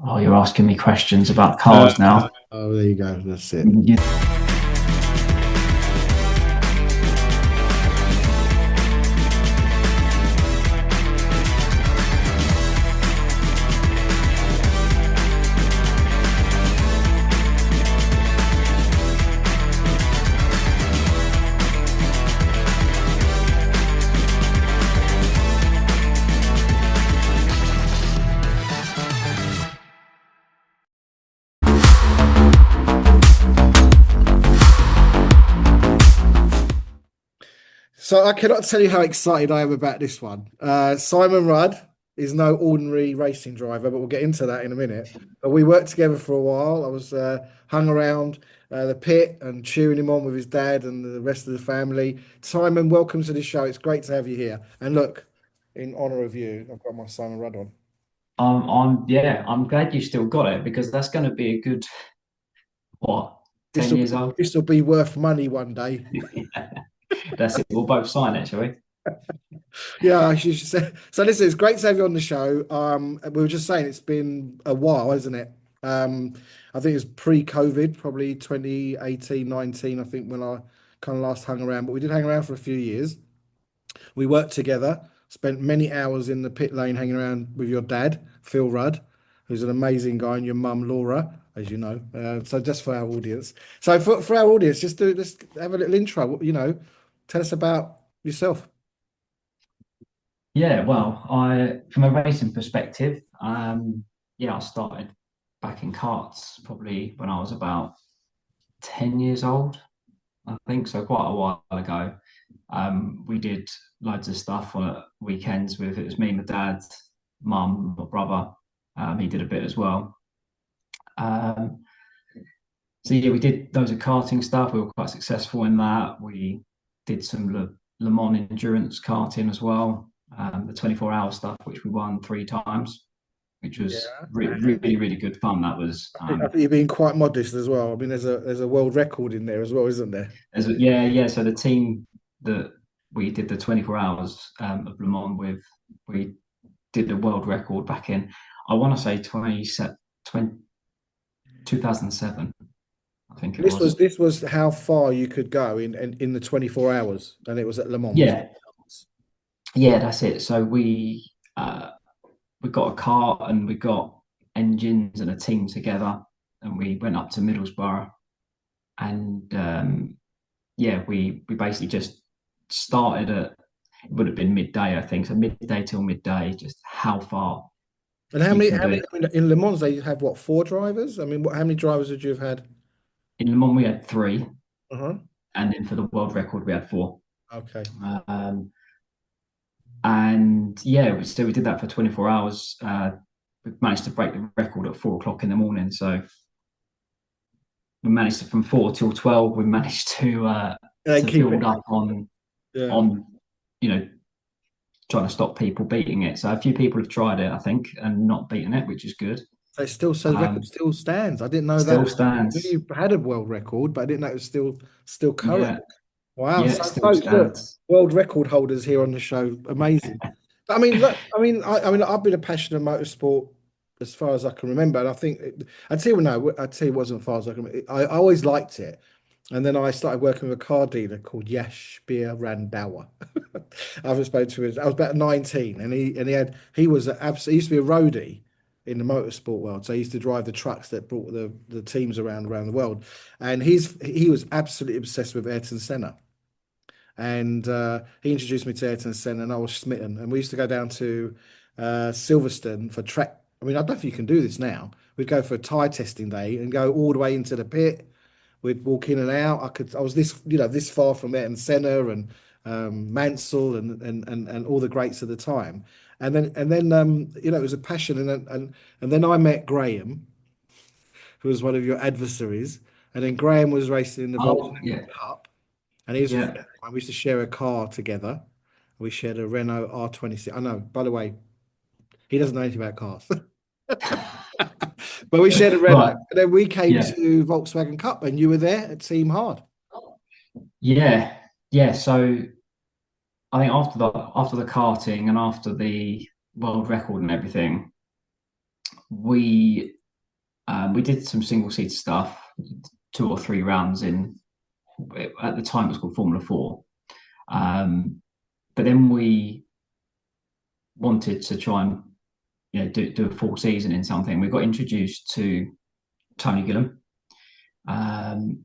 Oh, you're asking me questions about cars now. Oh, there you go. That's it. You So I cannot tell you how excited I am about this one. Simon Rudd is no ordinary racing driver, but we'll get into that in a minute. But we worked together for a while. I was hung around the pit and cheering him on with his dad and the rest of the family. Simon, welcome to the show. It's great to have you here. And look, in honor of you, I've got my Simon Rudd on. yeah, I'm glad you still got it because that's going to be a good, what, This 10 will years old? this will be worth money one day. That's it. We'll both sign it, shall we? Yeah, I should say. So listen, it's great to have you on the show. We were just saying it's been a while, hasn't it? I think it was pre-COVID, probably 2018, 19, I think when I kind of last hung around, but we did hang around for a few years. We worked together, spent many hours in the pit lane hanging around with your dad, Phil Rudd, who's an amazing guy, and your mum, Laura, as you know. So just for our audience. So for our audience, just have a little intro, tell us about yourself. Yeah, well, from a racing perspective, yeah, I started back in karts probably when I was about 10 years old, I think, so quite a while ago. We did loads of stuff on weekends with it was me, my dad, mum, my brother. He did a bit as well. Um, so yeah, we did loads of karting stuff. We were quite successful in that. We did some Le Mans endurance karting as well. The 24-hour stuff, which we won 3 times, which was Yeah. really, really good fun. That was, I think you're being quite modest as well. I mean, there's a world record in there as well, isn't there? yeah, yeah. So the team that we did the 24 hours of Le Mans with, we did a world record back in, I want to say 2007, I think it This was was. this was how far you could go in the 24 hours, and it was at Le Mans, was it? Yeah, yeah, that's it. So we got a car and we got engines and a team together, and we went up to Middlesbrough, and yeah, we basically just started at, it would have been midday, I think, so midday till midday, just how far And how you many? can How do many? it. I mean, in Le Mans, they have what, four drivers? I mean, how many drivers would you have had? In Le Mans, we had three, Uh-huh. and then for the world record, we had four. Okay. Um, and yeah, so we did that for 24 hours. We managed to break the record at 4 o'clock in the morning. So we managed to, from 4 till 12, we managed And they to keep it. build up on Yeah. on you know trying to stop people beating it. So a few people have tried it, I think, and not beaten it, which is good. So the record Um, still stands. I didn't know that. Still I knew stands. you had a world record, but I didn't know it was still current. Yeah, Wow. yeah, So, still folks, look, stands. world record holders here on the show. Amazing. But I mean, look, I mean, I've been a passionate motorsport as far as I can remember. And I think I'd say, well, no, I'd say it wasn't as far as I can remember. I always liked it. And then I started working with a car dealer called Yash Beer Randauer. I haven't spoken to him. I was about 19, and he was he used to be a roadie in the motorsport world. So he used to drive the trucks that brought the teams around the world. And he was absolutely obsessed with Ayrton Senna. And he introduced me to Ayrton Senna, and I was smitten. And we used to go down to Silverstone for track. I mean, I don't know if you can do this now. We'd go for a tyre testing day and go all the way into the pit. We'd walk in and out. I was this far from Ayrton Senna and Mansell and all the greats of the time. And then it was a passion. And then I met Graham, who was one of your adversaries. And then Graham was racing in the Oh, Volkswagen yeah, Cup, and he was a friend yeah. of mine. We used to share a car together. We shared a Renault R26. I know, by the way, he doesn't know anything about cars. But we shared a Renault. Right, And then we came yeah, to Volkswagen Cup, and you were there at Team Hard. yeah, yeah. So I think after the karting and after the world record and everything, we did some single seater stuff, 2 or 3 rounds in. At the time, it was called Formula Four. But then we wanted to try and do a full season in something. We got introduced to Tony Gillam, um,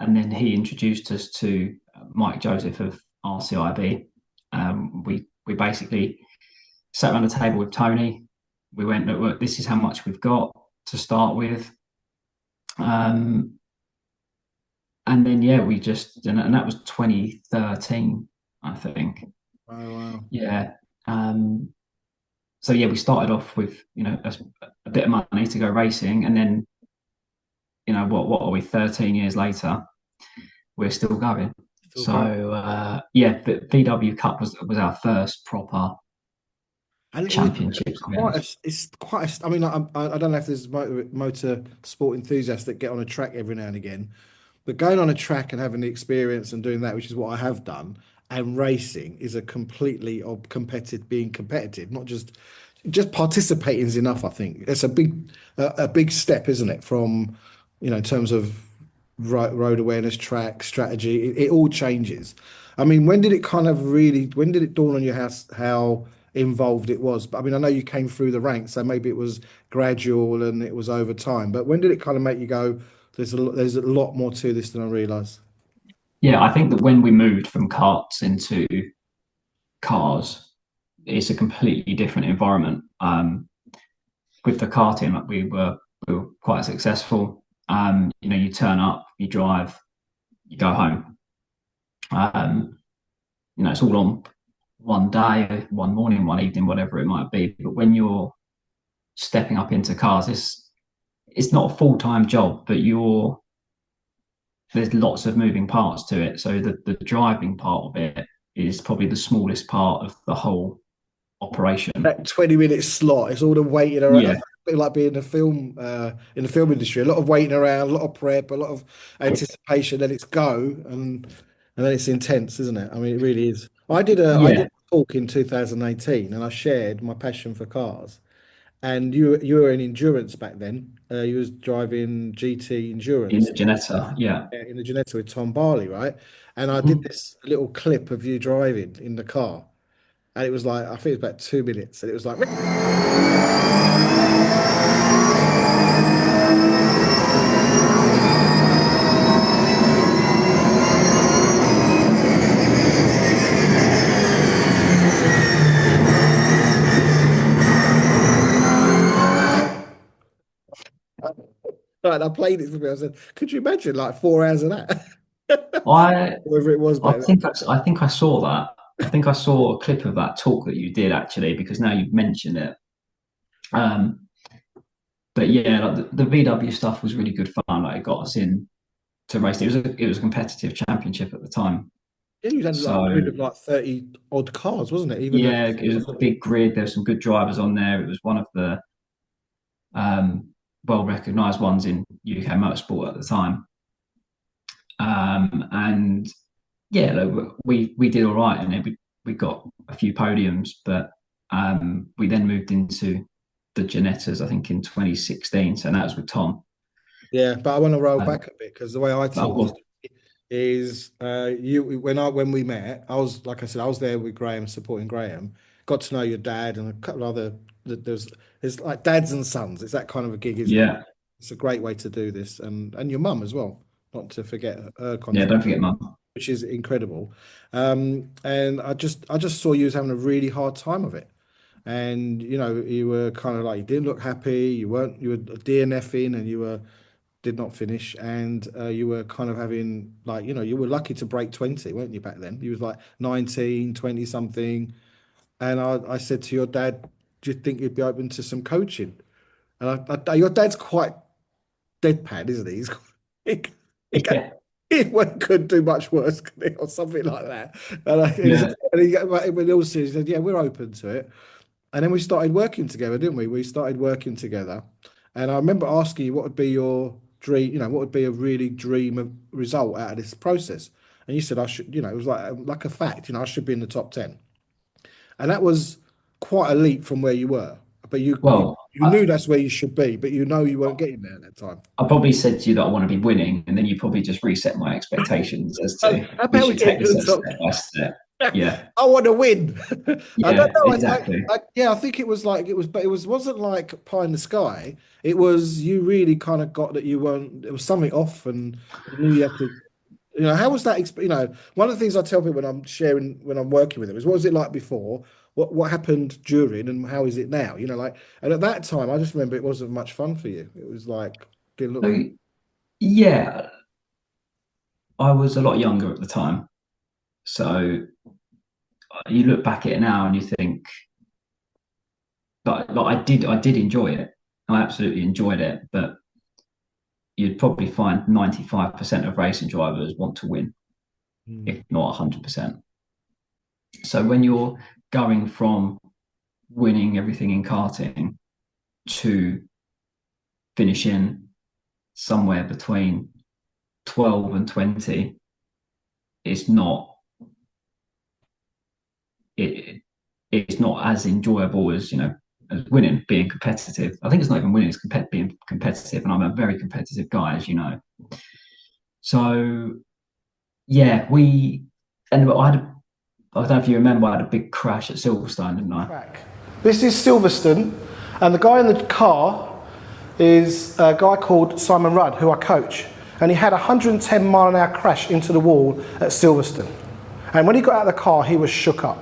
and then he introduced us to Mike Joseph of RCIB. We basically sat around the table with Tony. We went, look, this is how much we've got to start with. And then we just and that was 2013, I think. Oh wow. Yeah. Um, so we started off with a bit of money to go racing, and then what are we 13 years later, we're still going. Still So going. but VW Cup was our first proper And it was championship, to be quite honest. a, it's quite a, I mean, I don't know if there's motor sport enthusiasts that get on a track every now and again, but going on a track and having the experience and doing that, which is what I have done, and racing is a completely of competitive, being competitive, not just participating is enough. I think it's a big step, isn't it? From in terms of road awareness, track strategy, it all changes. I mean, when did it dawn on you how involved it was? But I mean, I know you came through the ranks, so maybe it was gradual and it was over time. But when did it kind of make you go, there's a lot more to this than I realized? Yeah, I think that when we moved from karts into cars, it's a completely different environment. With the karting, like we were quite successful. You turn up, you drive, you go home. Um, it's all on one day, one morning, one evening, whatever it might be. But when you're stepping up into cars, it's not a full-time job, but there's lots of moving parts to it. So the driving part of it is probably the smallest part of the whole operation. That 20-minute slot, it's all the waiting around. Yeah, That's a bit like being in the film industry. A lot of waiting around, a lot of prep, a lot of anticipation. Then it's go, and then it's intense, isn't it? I mean, it really is. I yeah. did a talk in 2018, and I shared my passion for cars. And you were in endurance back then. You was driving GT In endurance the Janetta, yeah. in the Ginetta with Tom Barley, right? And I did Mhm. this little clip of you driving in the car, and it was like I think it was about 2 minutes, and it was like. Right, I played it for me. I said, could you imagine like 4 hours of that? I Whatever it was I back then. think I think I saw that. I think I saw a clip of that talk that you did actually, because now you've mentioned it. Um, but like the VW stuff was really good fun. Like it got us in to race. It was a competitive championship at the time. Yeah, you had like a So grid of like 30 odd cars, wasn't it? Even though yeah, it was a big grid. There were some good drivers on there. It was one of the um, well recognised ones in UK motorsport at the time. And like, we did all right, and then we got a few podiums, but we then moved into the Janettas, I think, in 2016. So that was with Tom. yeah, but I want to roll Uh, back a bit because the way I that tell this was, is you when we met, I was like I said, I was there with Graham supporting Graham. Got to know your dad and a couple of other there's like dads and sons. It's that kind of a gig, isn't it? yeah, It's a great way to do this, and your mum as well, not to forget her yeah. contribution, Don't forget, Mum. which is incredible. And I just saw you was having a really hard time of it. And you were kind of like you didn't look happy, you were DNFing and you were did not finish, and you were kind of having like you were lucky to break 20, weren't you, back then? You was like 19, 20 something. And I said to your dad, do you think you'd be open to some coaching? And your dad's quite deadpan, isn't he? He's he, he, Yeah, couldn't do much worse, could he? Or something like that. yeah, When he all serious, he said, "Yeah, we're open to it." And then we started working together, didn't we? We started working together, and I remember asking you what would be your dream. What would be a really dream result out of this process? And you said I should. It was like a fact. I should be in the top 10, and that was quite a leap from where you were. But you well, You knew that's where you should be, but you know you weren't getting there at that time. I probably said to you that I want to be winning, and then you probably just reset my expectations as How to we about we should get take to this the top? step by step. Yeah, I want to win. I don't yeah, know. exactly. Yeah, I think it was like it was, but it wasn't like pie in the sky. It was you really kind of got that you weren't. There was something off, and you knew you had to. How was that? One of the things I tell people when I'm sharing, when I'm working with them is what was it like before? What happened during, and how is it now? And at that time, I just remember it wasn't much fun for you. It was like didn't look So like. yeah, I was a lot younger at the time. So you look back at it now and you think, like I did enjoy it. I absolutely enjoyed it, but you'd probably find 95% of racing drivers want to win, if Mm, not 100%. So when you're going from winning everything in karting to finishing somewhere between 12 and 20, it's not it it's not as enjoyable as as winning, being competitive. I think it's not even winning; it's being competitive, and I'm a very competitive guy, as you know. So yeah, we and I don't know if you remember, I had a big crash at Silverstone, didn't I? Track. This is Silverstone, and the guy in the car is a guy called Simon Rudd, who I coach. And he had a 110-mile-an-hour crash into the wall at Silverstone. And when he got out of the car, he was shook up,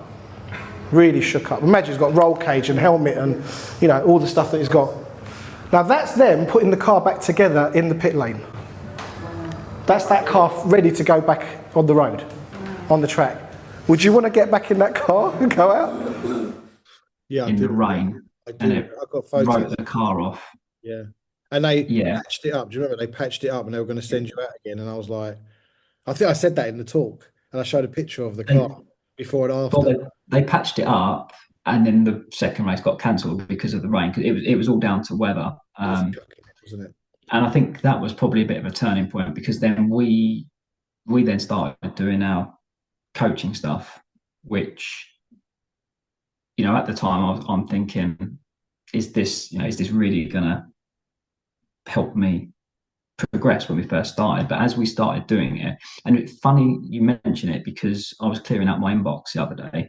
really shook up. Imagine he's got roll cage and helmet and all the stuff that he's got. Now that's them putting the car back together in the pit lane. That's that car ready to go back on the road, on the track. Would you want to get back in that car and go out? yeah, I In the do. rain, I and do. it I got wrote photos. the car off. Yeah. And they Yeah. patched it up. Do you remember? They patched it up and they were going to send you out again. And I was like, I think I said that in the talk. And I showed a picture of the car They, before and well, after. they patched it up, and then the second race got cancelled because of the rain. Because it was all down to weather. It was shocking, wasn't it? And I think that was probably a bit of a turning point because then we then started doing our coaching stuff, which at the time I'm thinking, is this really gonna help me progress when we first started? But as we started doing it, and it's funny you mention it because I was clearing out my inbox the other day,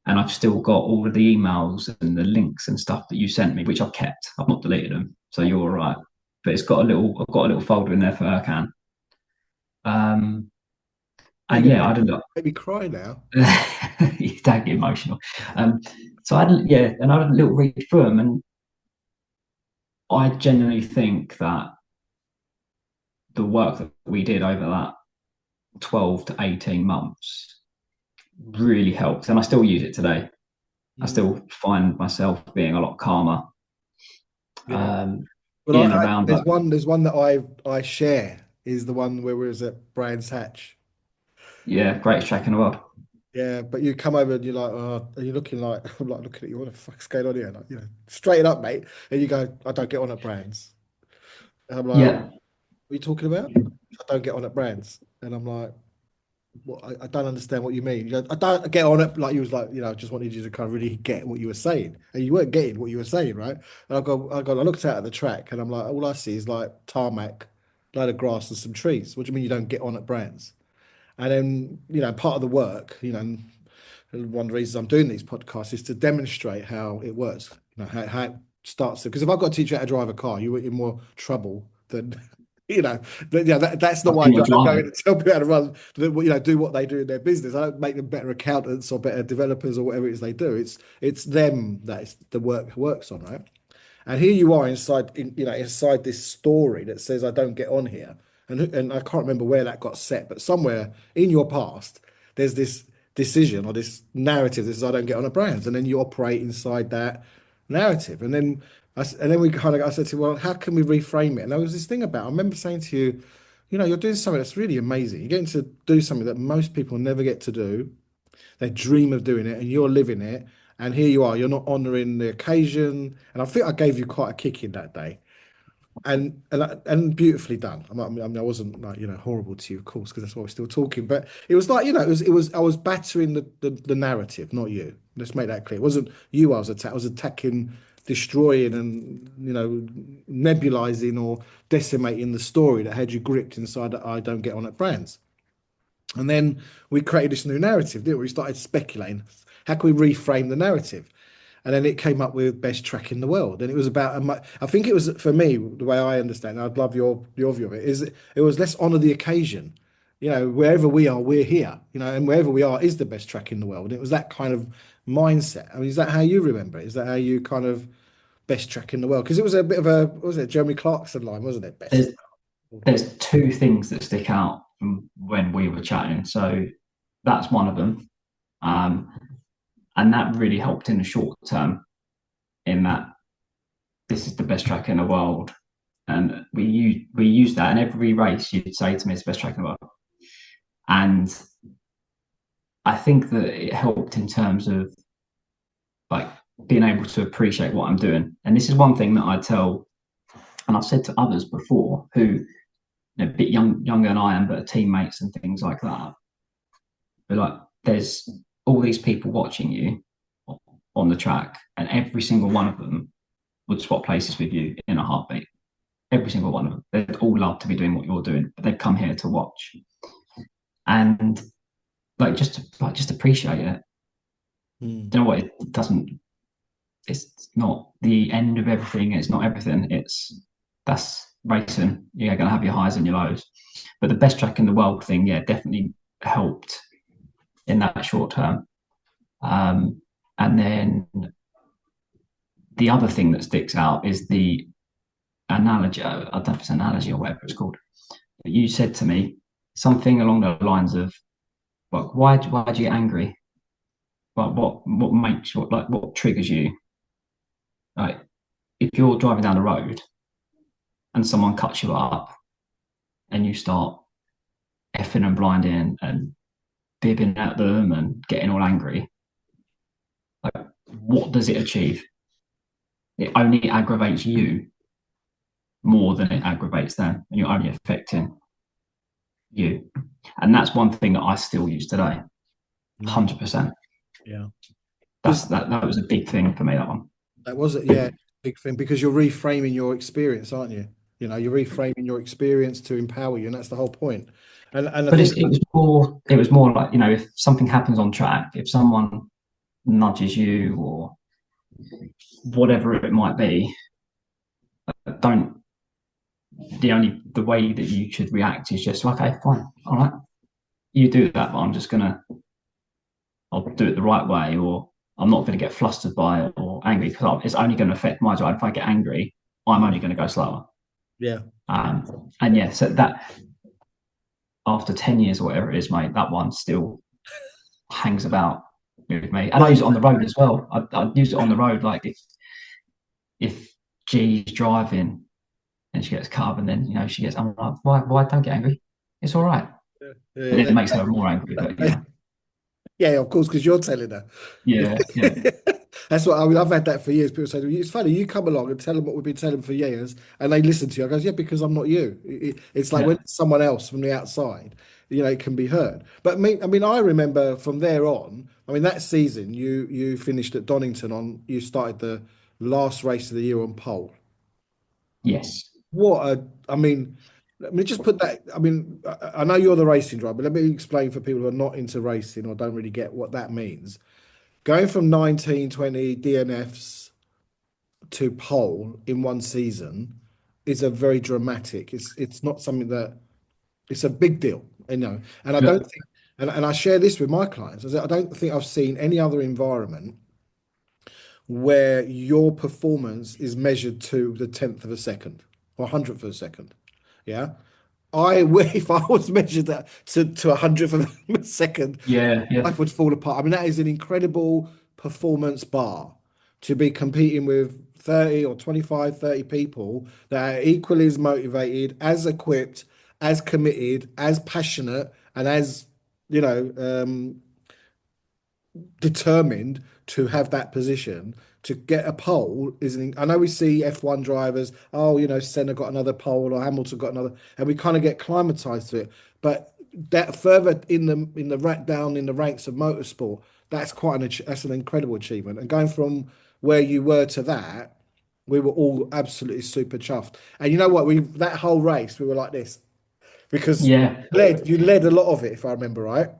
and I've still got all of the emails and the links and stuff that you sent me, which I've kept. I've not deleted them, so you're all right. But I've got a little folder in there for Erkan. Um, You're and going to yeah, I don't know. make me cry now. You don't get emotional. So and I had a little read through them, and I genuinely think that the work that we did over that 12 to 18 months really helped, and I still use it today. I Mm, still find myself being a lot calmer yeah. But in and around that. there's one that I share is the one where we was at Brands Hatch. Yeah, greatest track in the world. Yeah, but you come over and you're like, oh, and you're looking like, I'm like looking at you, what the fuck's going on here? Like, straighten up, mate. And you go, I don't get on at Brands. And I'm like, what Yeah, are you talking about? I don't get on at Brands. And I'm like, well, I don't understand what you mean. You go, I don't get on it. Like you was like, I just wanted you to kind of really get what you were saying, and you weren't getting what you were saying, right? And I looked out at the track, and I'm like, all I see is like tarmac, load of grass, and some trees. What do you mean you don't get on at Brands? And then, part of the work, and one of the reasons I'm doing these podcasts is to demonstrate how it works. How it starts. Because if I've got to teach you how to drive a car, you're in more trouble than that's not I've why been your I go driver. in and tell people how to run, do what they do in their business. I don't make them better accountants or better developers or whatever it is they do. It's them that the work works on, right? And here you are inside this story that says I don't get on here, and I can't remember where that got set, but somewhere in your past there's this decision or this narrative that says I don't get on at Brands, and then you operate inside that narrative, and then I said to you, well, how can we reframe it? And there was this thing about I remember saying to you, you're doing something that's really amazing. You're getting to do something that most people never get to do. They dream of doing it, and you're living it. And here you are. You're not honouring the occasion. And I think I gave you quite a kick in that day, and beautifully done. I wasn't like horrible to you, of course, because that's why we're still talking. But it was like it was I was battering the narrative, not you. Let's make that clear. It wasn't you I was attacking destroying and nebulizing or decimating the story that had you gripped inside that I don't get on at brands. And then we created this new narrative, didn't we? We started speculating, how can we reframe the narrative? And then it came up with best track in the world. And it was about, I think it was, for me, the way I understand it, I'd love your view of it, is it was let's honor the occasion. Wherever we are, we're here, and wherever we are is the best track in the world. And it was that kind of mindset. I mean, is that how you remember it? Is that how you kind of best track in the world? Because it was a bit of a, what was it, Jeremy Clarkson line, wasn't it? Best. There's two things that stick out from when we were chatting. So that's one of them. And that really helped in the short term, in that this is the best track in the world. And we use that in every race. You'd say to me, it's the best track in the world. And I think that it helped in terms of like being able to appreciate what I'm doing. And this is one thing that I tell, and I've said to others before who a bit younger than I am, but are teammates and things like that. But like, there's all these people watching you on the track, and every single one of them would swap places with you in a heartbeat. Every single one of them. They'd all love to be doing what you're doing, but they've come here to watch. And like, just appreciate it. You know what? It's not the end of everything. It's not everything. That's racing. You're going to have your highs and your lows. But the best track in the world thing, definitely helped in that short term. And then the other thing that sticks out is the analogy. I don't know if it's an analogy or whatever it's called. But you said to me something along the lines of, like, why do you get angry? Like, what makes you, like, what triggers you? Like, if you're driving down the road and someone cuts you up and you start effing and blinding and bibbing at them and getting all angry, like, what does it achieve? It only aggravates you more than it aggravates them, and you're only affecting you. And that's one thing that I still use today, 100%. Yeah, that was a big thing for me, that one. That was it, big thing, because you're reframing your experience, aren't you? You're reframing your experience to empower you, and that's the whole point. And I But think it was more like, if something happens on track, if someone nudges you or whatever it might be, the way that you should react is just, okay, fine, all right, you do that, but I'll do it the right way, or I'm not going to get flustered by it or angry, because it's only going to affect my drive. If I get angry, I'm only going to go slower. Yeah. So that, after 10 years or whatever it is, mate, that one still hangs about with me. And I use it on the road as well. I use it on the road. Like, if G's driving and she gets cut up, and then, she gets, I'm like, why don't get angry? It's all right. And it makes her more angry. But yeah, of course, because you're telling her. Yeah. That's what I mean. I've had that for years. People say, it's funny, you come along and tell them what we've been telling them for years, and they listen to you. I goes, yeah, because I'm not you. It's like when it's someone else from the outside, it can be heard. But I remember from there on, that season, you finished at Donington you started the last race of the year on pole. Yes. Let me just put that. I know you're the racing driver, but let me explain for people who are not into racing or don't really get what that means. Going from 19, 20 DNFs to pole in one season is a very dramatic. It's not something that, it's a big deal, And I don't think, and I share this with my clients. I don't think I've seen any other environment where your performance is measured to the 10th of a second or 100th of a second. Yeah. If I was measured that to 100th of a second, life would fall apart. That is an incredible performance bar, to be competing with 30 or 25, 30 people that are equally as motivated, as equipped, as committed, as passionate, and as, determined to have that position. To get a pole I know we see F1 drivers, Senna got another pole or Hamilton got another, and we kind of get climatized to it. But that further in the ranks of motorsport, that's an incredible achievement. And going from where you were to that, we were all absolutely super chuffed. And you know what? We that whole race, we were like this because Yeah. you led a lot of it, if I remember right.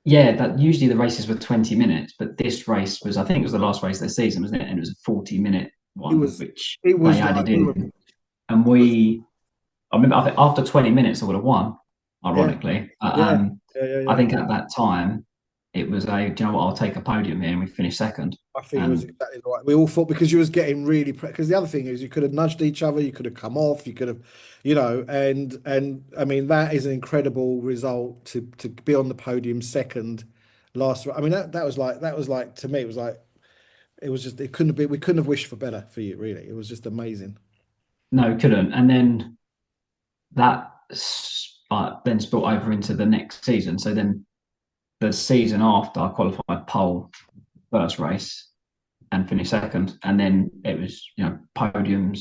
Yeah, that usually the races were 20 minutes, but this race was, I think it was the last race of the season, wasn't it? And it was a 40-minute It one, was which it they was added like we were in. And it was I remember, I think after 20 minutes, I would have won, yeah, ironically. yeah, yeah, I yeah. think at that time, it was do you know what, I'll take a podium here, and we finished second. I think it was And exactly right. We all thought because you was getting really because the other thing is you could have nudged each other, you could have come off, you could have, and I mean that is an incredible result to be on the podium second last. I mean that was like to me it was just it couldn't have been we couldn't have wished for better for you really. It was just amazing. no, couldn't. And then that then spilled over into the next season. So then the season after, I qualified pole first race and finished second, and then it was podiums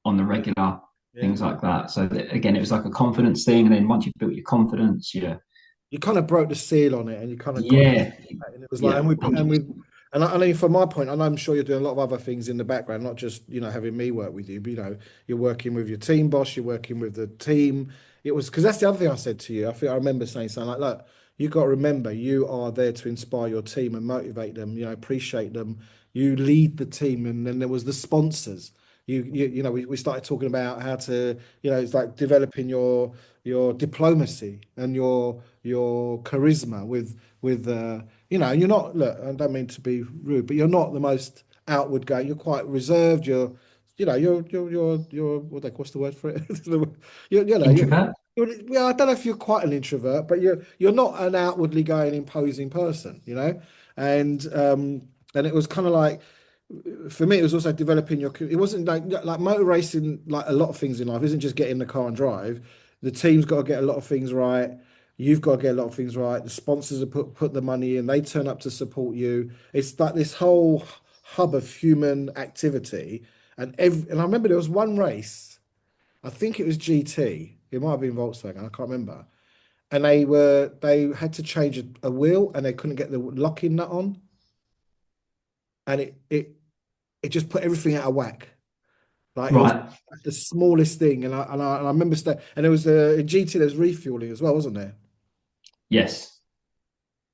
on the regular, Yeah. things like that. So again, it was like a confidence thing, and then once you built your confidence, You kind of broke the seal on it, and you kind of got yeah, and it was like, yeah, I mean, from my point, and I'm sure you're doing a lot of other things in the background, not just having me work with you, but you're working with your team boss, you're working with the team. It was because that's the other thing I said to you. I think I remember saying something like, "Look, you got to remember, you are there to inspire your team and motivate them. Appreciate them. You lead the team, and then there was the sponsors. We started talking about how to, it's like developing your diplomacy and your charisma and you're not, look, I don't mean to be rude, but you're not the most outward going. You're quite reserved. You're what's the word for it? you're, you know, you're, introvert. yeah, I don't know if you're quite an introvert, but you're not an outwardly going imposing person. And it was kind of like for me, it was also developing it wasn't like motor racing, like a lot of things in life, isn't just get in the car and drive. The team's got to get a lot of things right. You've got to get a lot of things right. The sponsors have put the money in. They turn up to support you. It's like this whole hub of human activity. And I remember there was one race. I think it was GT. It might have been Volkswagen. I can't remember. And they had to change a wheel and they couldn't get the locking nut on, and it just put everything out of whack. Like it was Right. the smallest thing, and I remember and there was a GT. There was refueling as well, wasn't there? Yes.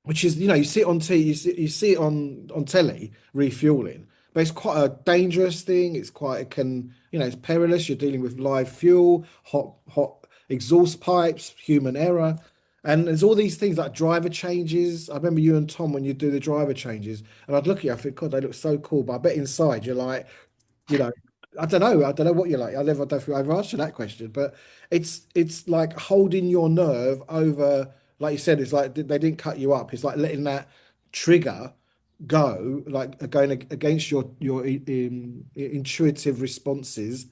Which is you see it on you see it on telly refueling, but it's quite a dangerous thing. It can it's perilous. You're dealing with live fuel, hot exhaust pipes, human error, and there's all these things like driver changes. I remember you and Tom when you do the driver changes, and I'd look at you, I think, God, they look so cool, but I bet inside you're like, you know, I don't know. I don't know what you're like. I don't think I've asked you that question, but it's like holding your nerve over, like you said, it's like they didn't cut you up. It's like letting that trigger go, like going against your intuitive responses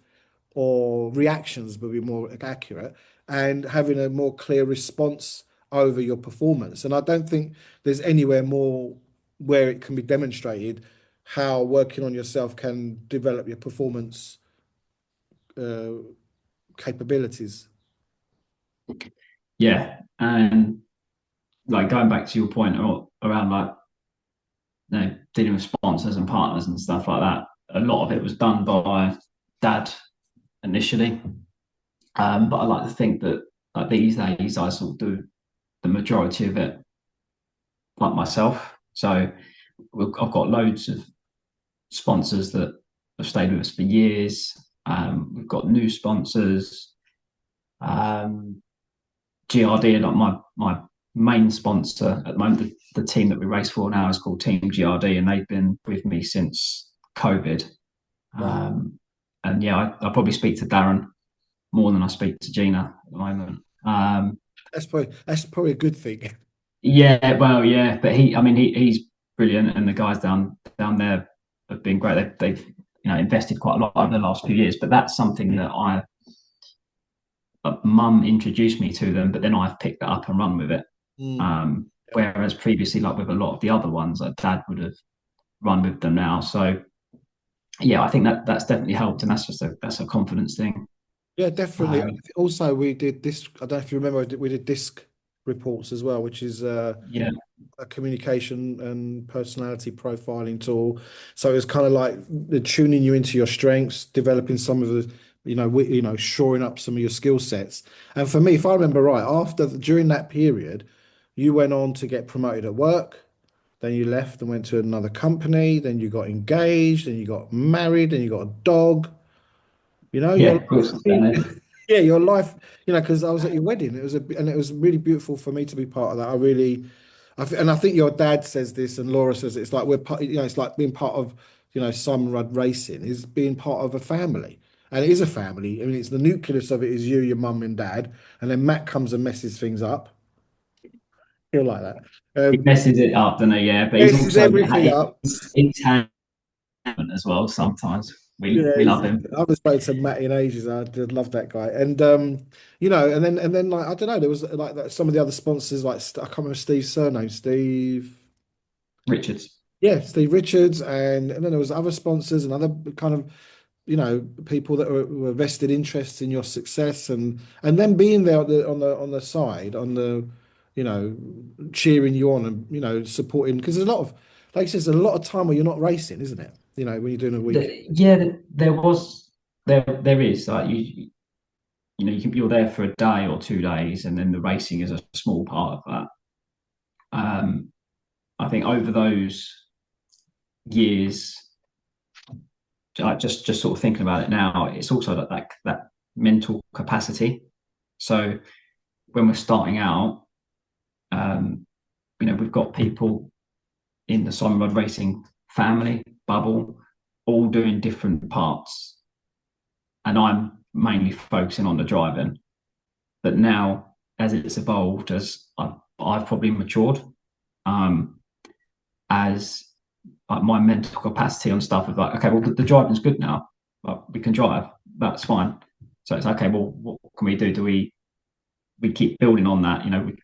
or reactions, would be more accurate, and having a more clear response over your performance. And I don't think there's anywhere more where it can be demonstrated how working on yourself can develop your performance uh, capabilities. Yeah. And like going back to your point around like dealing with sponsors and partners and stuff like that, a lot of it was done by dad initially. But I like to think that like these days I sort of do the majority of it like myself. So I've got loads of sponsors that have stayed with us for years. We've got new sponsors. GRD, like my main sponsor at the moment, the team that we race for now is called Team GRD, and they've been with me since COVID. Wow, And yeah, I probably speak to Darren more than I speak to Gina at the moment. that's probably a good thing. Yeah, well, yeah, but I mean, he's brilliant, and the guys down there have been great. They've invested quite a lot over the last few years, but that's something that mum introduced me to them, but then I've picked that up and run with it. Mm. Whereas previously, like with a lot of the other ones, like dad would have run with them now. So yeah, I think that's definitely helped, and that's a confidence thing. Yeah, definitely. Um, Also, we did this. I don't know if you remember, we did disc reports as well, which is yeah, a communication and personality profiling tool. So it's kind of like tuning you into your strengths, developing some of the, shoring up some of your skill sets. And for me, if I remember right, during that period, you went on to get promoted at work. Then you left and went to another company. Then you got engaged. Then you got married. Then you got a dog. Your Yeah, of course. yeah, your life. Because I was at your wedding. And it was really beautiful for me to be part of that. And I think your dad says this, and Laura says it's like we're part. It's like being part of Simon Rudd Racing is being part of a family, and it is a family. I mean, it's the nucleus of it is you, your mum and dad, and then Matt comes and messes things up. He'll like that. He messes it up, doesn't he? Yeah, but he's Messes also everything up. it's as well. Sometimes we Yeah, love him. I haven't spoken to Matt in ages. I did love that guy, and and then like I don't know, there was like some of the other sponsors, like I can't remember Steve's surname, Steve. Richards. Yeah, Steve Richards, and then there was other sponsors and other kind of people that were vested interests in your success, and then being there on the side, you know cheering you on, and supporting, because there's a lot of, like you said, there's a lot of time where you're not racing, isn't it? When you're doing a week. There is like you're there for a day or 2 days, and then the racing is a small part of that. I think over those years, just sort of thinking about it now, it's also that mental capacity. So when we're starting out, we've got people in the Simon Rudd Racing family bubble all doing different parts, and I'm mainly focusing on the driving. But now, as it's evolved, as I've probably matured, as like my mental capacity on stuff of like, okay, well the driving's good now, like, we can drive, that's fine. So it's okay. Well, what can we do? Do we keep building on that? We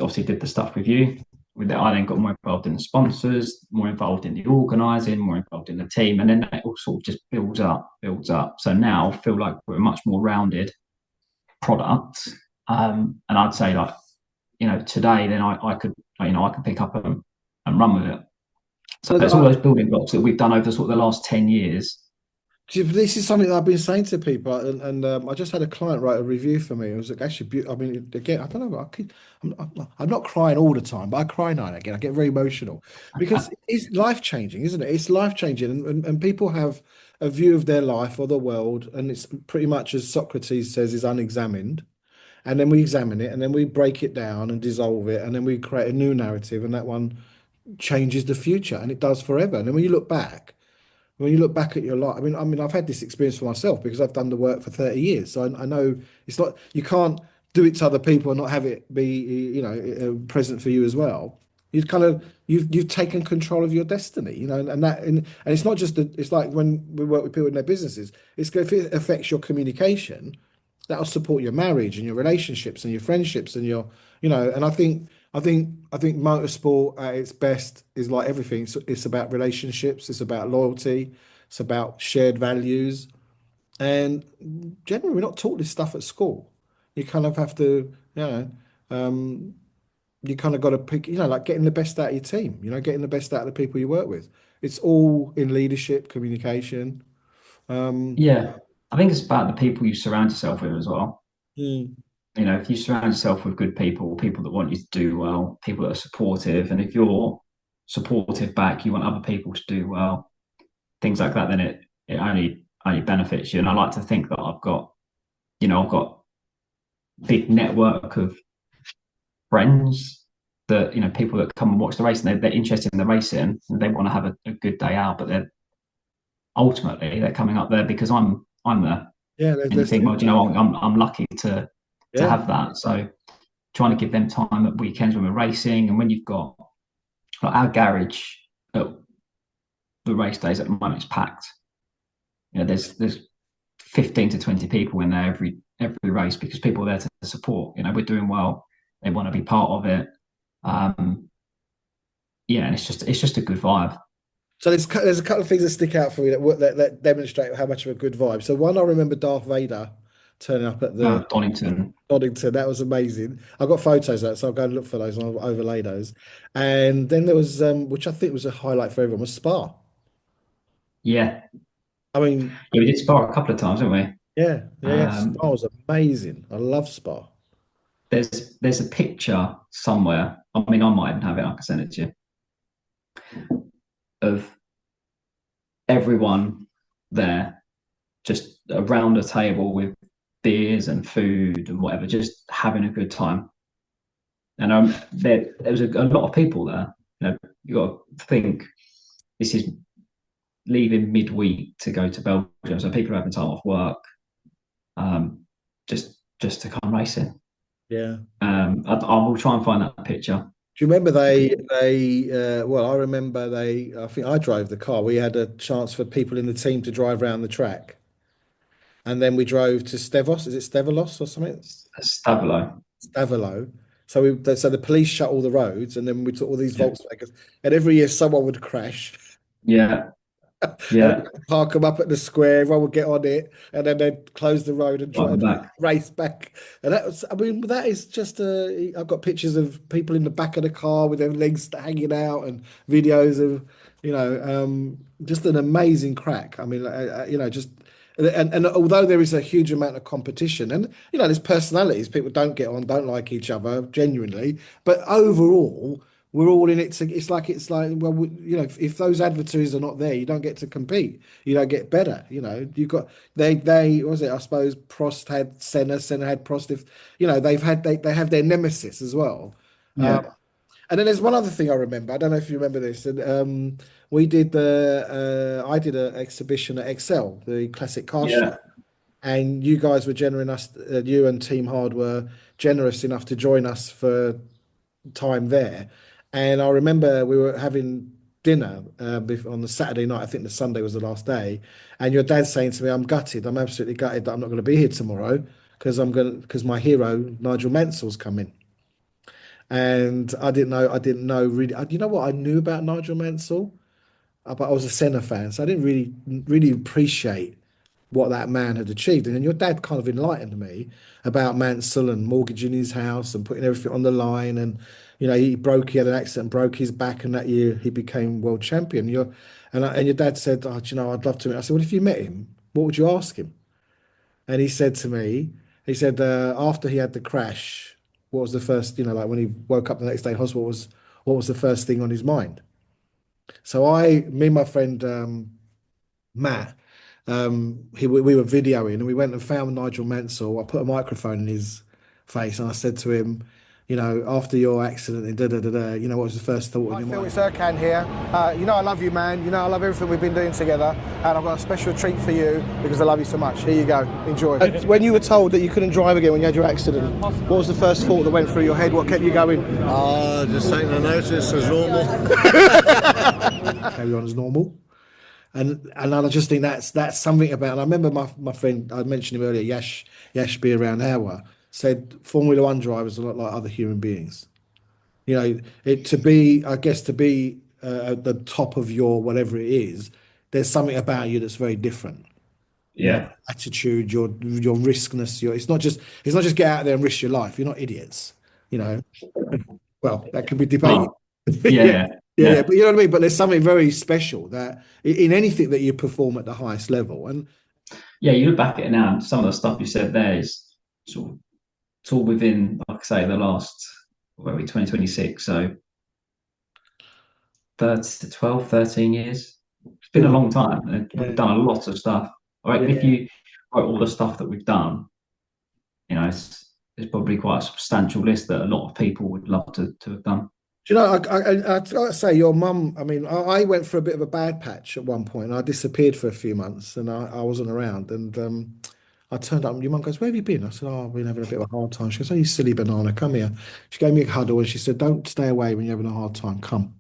obviously did the stuff with you. I then got more involved in the sponsors, more involved in the organising, more involved in the team, and then that all sort of just builds up. So now I feel like we're a much more rounded product. And I'd say like, today then I could pick up and run with it. So it's all those building blocks that we've done over sort of the last 10 years. This is something that I've been saying to people, and I just had a client write a review for me. It was actually beautiful. I mean, again, I don't know. I'm not crying all the time, but I cry now and again. I get very emotional because it's life changing, isn't it? It's life changing, and people have a view of their life or the world, and it's pretty much, as Socrates says, is unexamined. And then we examine it, and then we break it down and dissolve it, and then we create a new narrative, and that one changes the future, and it does forever. And then when you look back at your life, I mean, I've had this experience for myself because I've done the work for 30 years. So I know it's not, you can't do it to other people and not have it be, present for you as well. You've taken control of your destiny, and it's not just it's like when we work with people in their businesses, if it affects your communication, that'll support your marriage and your relationships and your friendships and and I think motorsport at its best is like everything. It's about relationships. It's about loyalty. It's about shared values. And generally, we're not taught this stuff at school. You kind of have to, you kind of got to pick, like getting the best out of your team, getting the best out of the people you work with. It's all in leadership, communication. Yeah, I think it's about the people you surround yourself with as well. Mm. If you surround yourself with good people that want you to do well, people that are supportive, and if you're supportive back, you want other people to do well, things like that, then it only benefits you. And I like to think that I've got big network of friends that, people that come and watch the race, and they're interested in the racing and they want to have a good day out, but they're coming up there because I'm there. Yeah, and you think, well, I'm lucky to have that. So trying to give them time at weekends when we're racing, and when you've got like our garage at the race days at the moment, it's packed. There's 15 to 20 people in there every race because people are there to support. We're doing well. They want to be part of it. And it's just a good vibe. So there's a couple of things that stick out for me that demonstrate how much of a good vibe. So one, I remember Darth Vader turning up at the Oh, Donington. Donington. That was amazing. I got photos of that, so I'll go and look for those and I'll overlay those. And then there was, which I think was a highlight for everyone, was Spa. Yeah. I mean, Yeah, we did Spa a couple of times, didn't we? yeah. Spa was amazing. I love Spa. There's a picture somewhere. I mean, I might even have it. I can send it to you of everyone there, just around a table with beers and food and whatever, just having a good time. And there was a lot of people there. You got to think this is leaving midweek to go to Belgium, so people are having time off work, um, just to come racing. Yeah. I will try and find that picture. Do you remember well, I remember I think I drove the car. We had a chance for people in the team to drive around the track. And then we drove to Stevos. Is it Stevelos or something? Stabilo. Stavelo. So the police shut all the roads, and then we took all these Volkswagens. And every year someone would crash, Yeah, and yeah. park them up at the square. Everyone would get on it, and then they'd close the road and try Right and back. race back. And that was, I mean, that is just I've got pictures of people in the back of the car with their legs hanging out, and videos of, just an amazing crack. I mean, just. And although there is a huge amount of competition, and there's personalities, people don't get on, don't like each other genuinely, but overall, we're all in it. It's like well, if those adversaries are not there, you don't get to compete. You don't get better. You've got they what was it? I suppose Prost had Senna had Prost. If they have their nemesis as well. Yeah, And then there's one other thing I remember. I don't know if you remember this. And we did I did an exhibition at Excel, the classic car show, yeah, and you guys were generous. You and Team Hard were generous enough to join us for time there. And I remember we were having dinner on the Saturday night. I think the Sunday was the last day, and your dad saying to me, "I'm gutted. I'm absolutely gutted that I'm not going to be here tomorrow because my hero Nigel Mansell's coming." And I didn't know really. You know what I knew about Nigel Mansell? But I was a Senna fan, so I didn't really appreciate what that man had achieved. And then your dad kind of enlightened me about Mansell and mortgaging his house and putting everything on the line. And he had an accident, broke his back, and that year he became world champion. And your dad said, "Oh, do you know, I'd love to meet." I said, "Well, if you met him, what would you ask him?" And he said to me, he said after he had the crash, what was the first, like when he woke up the next day in hospital, what was the first thing on his mind? So me and my friend Matt, we were videoing and we went and found Nigel Mansell. I put a microphone in his face and I said to him, after your accident and da da da da, what was the first thought on Hi your Phil, mind? it's Erkan here. I love you, man. I love everything we've been doing together, and I've got a special treat for you because I love you so much. Here you go, enjoy. When you were told that you couldn't drive again when you had your accident, what was the first thought that went through your head? What kept you going? Just taking a notice as normal. Carry on as normal. And I just think that's something about. And I remember my friend, I mentioned him earlier, Yash be around hour, said Formula One drivers are a lot like other human beings. I guess to be at the top of your whatever it is, there's something about you that's very different. yeah. Attitude, your riskness, it's not just get out there and risk your life. You're not idiots. You know. Well, that can be debated. Oh, yeah, Yeah. yeah. But you know what I mean? But there's something very special that in anything that you perform at the highest level. And Yeah, you look back at it now, and some of the stuff you said there is sort of it's all within, like I say, the last, where are we, 2026, so 12, 13 years. It's been a long time. And we've done a lot of stuff. I reckon if yeah. you write all the stuff that we've done, it's probably quite a substantial list that a lot of people would love to have done. Do you know, I've got to say, your mum, I mean, I went for a bit of a bad patch at one point. I disappeared for a few months and I wasn't around. And I turned up and your mum goes, "Where have you been?" I said, "Oh, I've been having a bit of a hard time." She goes, "Oh, you silly banana, come here." She gave me a huddle and she said, "Don't stay away when you're having a hard time, come."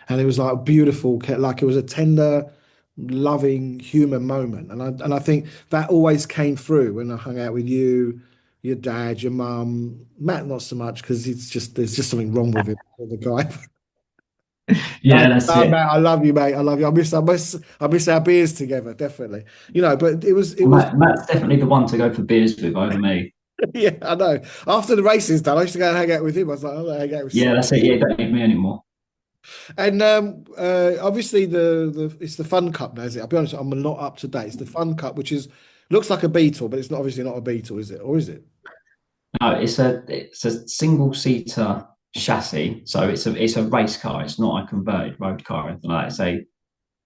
And it was like beautiful, like it was a tender, loving, human moment. And I think that always came through when I hung out with you, your dad, your mum, Matt, not so much because there's just something wrong with him, the guy. Yeah, that's No, it. mate, I love you, mate. I love you. I miss our beers together, definitely. But it was, Matt's definitely the one to go for beers with over me. yeah, I know. After the racing's done, I used to go and hang out with him. I was like, I'm hang out with Yeah, Simon. that's it. Yeah, don't need me anymore. And obviously it's the Fun Cup now, is it? I'll be honest, I'm not up to date. It's the Fun Cup, which is looks like a Beetle, but it's not obviously not a Beetle, is it? Or is it? No, it's a single seater chassis, so it's a race car. It's not a converted road car or anything like that. It's a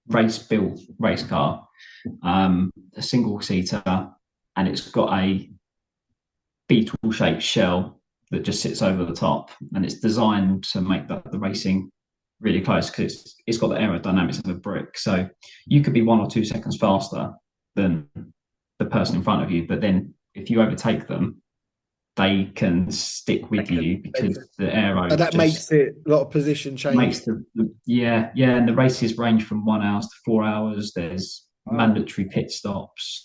race built race car, a single seater, and it's got a beetle shaped shell that just sits over the top, and it's designed to make the racing really close because it's got the aerodynamics of a brick. So you could be 1 or 2 seconds faster than the person in front of you, but then if you overtake them, they can stick with you They because can- the aero And that makes just it a lot of position change. makes yeah, and the races range from 1 hour to 4 hours. There's Wow. mandatory pit stops.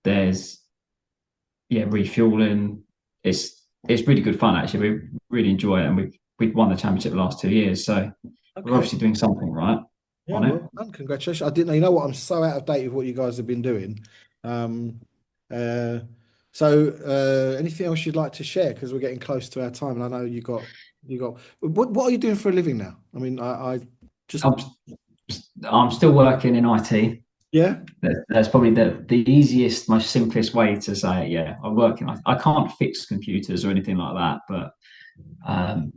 There's refueling. It's really good fun actually. We really enjoy it, and we've won the championship the last 2 years, so we're Okay. obviously doing something right Yeah, on it. well done. Congratulations. I didn't know, you know what? I'm so out of date with what you guys have been doing. Um, uh, Anything else you'd like to share? Because we're getting close to our time, and I know you got what are you doing for a living now? I mean, I just I'm I'm still working in IT. yeah. That's probably the easiest, most simplest way to say it. Yeah, I work in. I can't fix computers or anything like that, but um,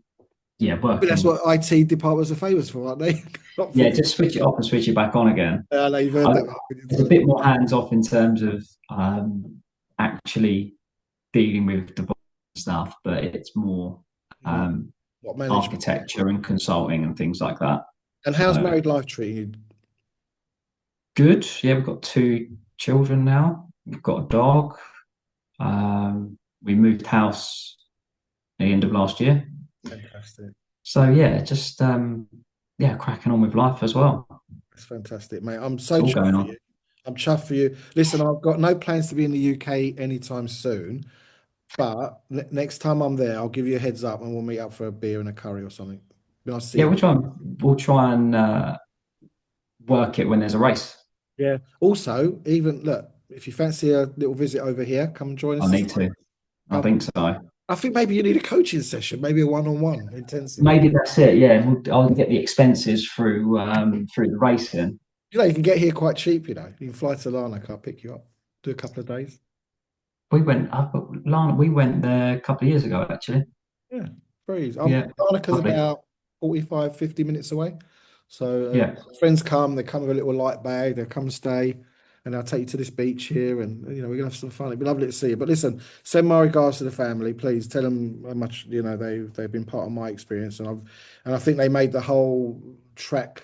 yeah, But that's working. what IT departments are famous for, aren't they? Not Yeah, fixing. just switch it off and switch it back on again. I know you've heard I, that. it's a bit more hands off in terms of actually dealing with the stuff, but it's more Mm. um, What management? architecture and consulting and things like that. And how's So married life treating you? good. Yeah, we've got 2 children now. We've got a dog. We moved house at the end of last year. Fantastic. So yeah, just cracking on with life as well. That's fantastic, mate. I'm It's so all chuffed going for on. you. I'm chuffed for you. Listen, I've got no plans to be in the UK anytime soon, but next time I'm there, I'll give you a heads up and we'll meet up for a beer and a curry or something. Be nice to see Yeah, you. we'll try and work it when there's a race. Yeah. Also, even look, if you fancy a little visit over here, come and join I us. need to. I Come. think so. I think maybe you need a coaching session, maybe a one-on-one intensive. Maybe that's it. Yeah, I'll get the expenses through the racing. You can get here quite cheap, you know. You can fly to Larnaca, I'll pick you up, do a couple of days. Lana, we went there a couple of years ago, actually. Yeah, very easy. Yeah, Larnaca's lovely. about 45, 50 minutes away. So Yeah, friends come, they come with a little light bag, they come stay, and I'll take you to this beach here, and we're gonna have some fun. It'd be lovely to see you. But listen, send my regards to the family, please. Tell them how much they've been part of my experience, and I think they made the whole track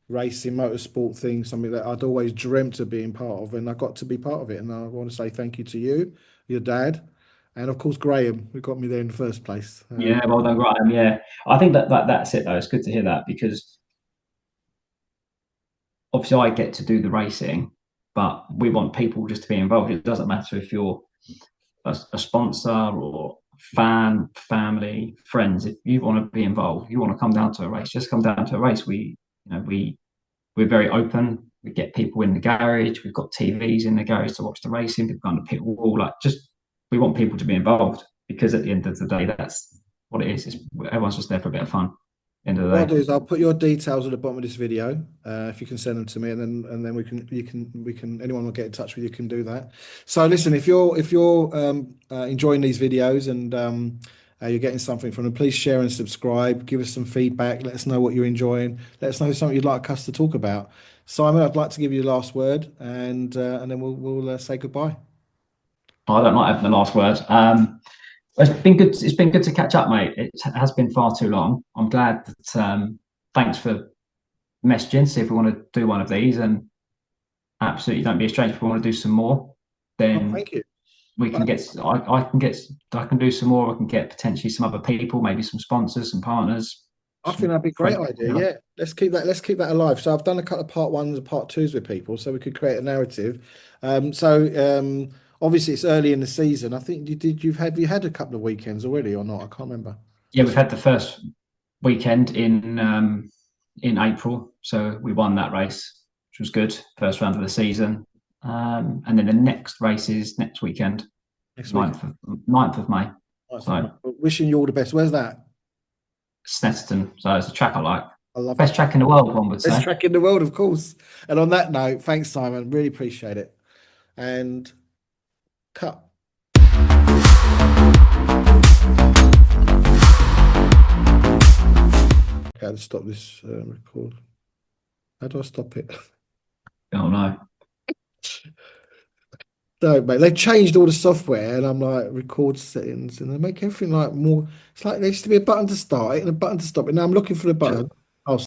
racing motorsport thing something that I'd always dreamt of being part of, and I got to be part of it. And I want to say thank you to you, your dad, and of course Graham, who got me there in the first place. yeah. Well done, Graham. Yeah, I think that's it though. It's good to hear that because obviously I get to do the racing, but we want people just to be involved. It doesn't matter if you're a sponsor or fan, family, friends. If you want to be involved, you want to come down to a race, just come down to a race. We're very open. We get people in the garage. We've got TVs in the garage to watch the racing. People on the pit wall. We want people to be involved because at the end of the day, that's what it is. Everyone's just there for a bit of fun. End of What the I'll day. do is I'll put your details at the bottom of this video, if you can send them to me, and then we can anyone will get in touch with you can do that. So listen, if you're enjoying these videos and you're getting something from them, please share and subscribe. Give us some feedback. Let us know what you're enjoying. Let us know something you'd like us to talk about. Simon, I'd like to give you the last word, and then we'll say goodbye. I don't like having the last word. It's been good. It's been good to catch up, mate. It has been far too long. I'm glad that. Thanks for messaging. See if we want to do one of these, and absolutely don't be a stranger. If we want to do some more, Oh, then thank you. we can get. I can do some more. I can get potentially some other people, maybe some sponsors, some partners, I think some that'd be a great friends. idea. Yeah, let's keep that alive. So I've done a couple of part ones and part twos with people, so we could create a narrative. Obviously it's early in the season. I think have you had a couple of weekends already or not? I can't remember. Yeah, we've had the first. weekend in April. So we won that race, which was good. First round of the season. And then the next race is next weekend, Next week. 9th of May. So Wishing you all the best. Where's that? Snetterton. So it's a track I like. I love Best track in the world, one would say. Best track in the world, of course. And on that note, thanks, Simon. Really appreciate it. And cut. Okay, I'll stop this record. How do I stop it? Oh no. No, mate, they've changed all the software, and I'm like record settings, and they make everything like more. It's like there used to be a button to start it and a button to stop it. Now I'm looking for the button. Oh.